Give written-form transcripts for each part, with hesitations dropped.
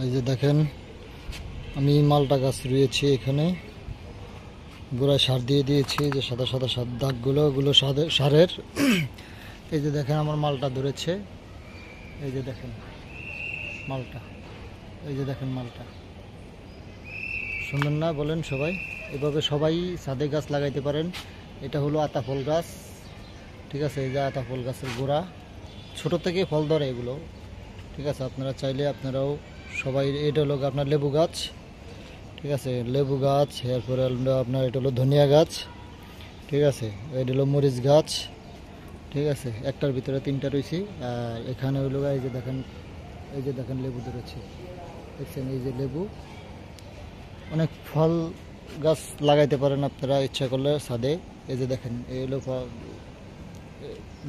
এই যে দেখেন আমি মালটা গাছ রুয়েছি এখানে, গোড়ায় সার দিয়ে দিয়েছি, যে সাদা সাদা দাগগুলো ওগুলো সারের। এই যে দেখেন আমার মালটা ধরেছে, এই যে দেখেন মালটা, এই যে দেখেন মালটা সুন্দর না বলেন সবাই? এভাবে সবাই ছাদে গাছ লাগাইতে পারেন। এটা হলো আতা ফল গাছ, ঠিক আছে? এই যে আতা ফল গাছের গোড়া, ছোট থেকে ফল ধরে এগুলো, ঠিক আছে? আপনারা চাইলে আপনারাও সবাই, এটা হলো আপনার লেবু গাছ, ঠিক আছে? লেবু গাছ, এরপরে আপনার এটা হলো ধনিয়া গাছ, ঠিক আছে? এটা হলো মরিচ গাছ, ঠিক আছে? একটার ভিতরে তিনটা রয়েছে। আর এখানে হলো এই যে দেখেন, এই যে দেখেন লেবু ধরেছে, দেখছেন? এই যে লেবু, অনেক ফল গাছ লাগাইতে পারেন আপনারা ইচ্ছা করলে ছাদে। এই যে দেখেন এই হলো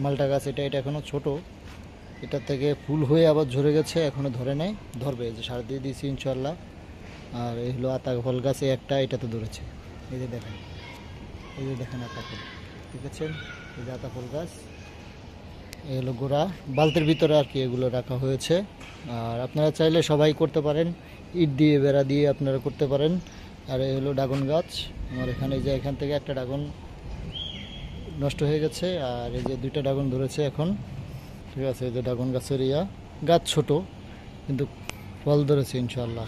মালটা গাছ, এটা এখনো ছোট, এটা থেকে ফুল হয়ে আবার ঝরে গেছে, এখনো ধরে নাই, ধরবে। এই যে সার দিয়ে দিয়েছি ইনশাল্লাহ। আর এই হলো আতা ফল গাছ, একটা এটাতে ধরেছে, এই যে দেখেন, এই যে দেখেন আতা ফল, ঠিক আছে? এই যে আতা ফল গাছ, এই হলো গোড়া, বালতির ভিতরে আর কি এগুলো রাখা হয়েছে। আর আপনারা চাইলে সবাই করতে পারেন, ইট দিয়ে বেড়া দিয়ে আপনারা করতে পারেন। আর এই হলো ড্রাগন গাছ আমার এখানে, যে এখান থেকে একটা ড্রাগন নষ্ট হয়ে গেছে, আর এই যে দুইটা ড্রাগন ধরেছে এখন, ঠিক আছে? এই যে ড্রাগন গাছের গাছ ছোট কিন্তু ফল ধরেছে ইনশাল্লাহ।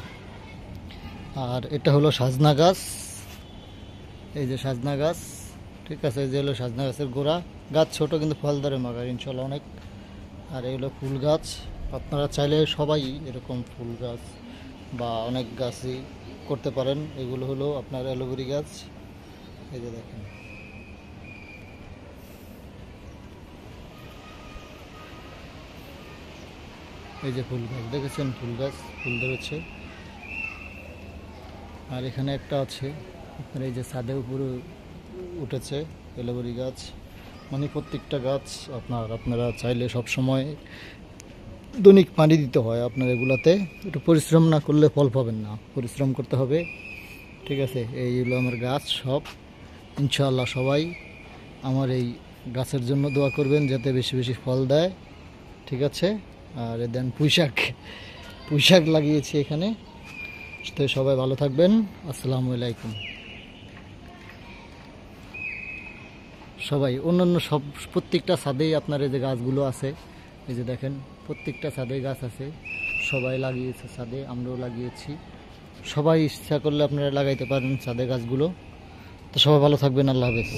আর এটা হলো সাজনা গাছ, এই যে সাজনা গাছ, ঠিক আছে? এই যে হলো সাজনা গাছের গোড়া, গাছ ছোট কিন্তু ফল ধরে মাগার ইনশাল্লাহ অনেক। আর এগুলো ফুল গাছ, আপনারা চাইলে সবাই এরকম ফুল গাছ বা অনেক গাছই করতে পারেন। এগুলো হলো আপনার অ্যালোভেরি গাছ, এই যে দেখেন, এই যে ফুল গাছ দেখেছেন, ফুল গাছ ফুল ধরেছে। আর এখানে একটা আছে আপনার, এই যে ছাদে উপরে উঠেছে অ্যালোভেরি গাছ। মানে প্রত্যেকটা গাছ আপনারা চাইলে সব সময় দৈনিক পানি দিতে হয় আপনার এগুলাতে। একটু পরিশ্রম না করলে ফল পাবেন না, পরিশ্রম করতে হবে, ঠিক আছে? এই হলো আমার গাছ সব। ইনশাআল্লাহ সবাই আমার এই গাছের জন্য দোয়া করবেন যাতে বেশি বেশি ফল দেয়, ঠিক আছে? আর দেন পুঁইশাক লাগিয়েছি এখানে। তো সবাই ভালো থাকবেন, আসসালামু আলাইকুম। সবাই অন্যান্য সব প্রত্যেকটা ছাদেই আপনার এই যে গাছগুলো আছে, এই যে দেখেন প্রত্যেকটা ছাদে গাছ আছে, সবাই লাগিয়েছে ছাদে, আমরাও লাগিয়েছি। সবাই ইচ্ছা করলে আপনারা লাগাইতে পারেন ছাদে গাছগুলো। তো সবাই ভালো থাকবেন, আল্লাহ হাফেজ।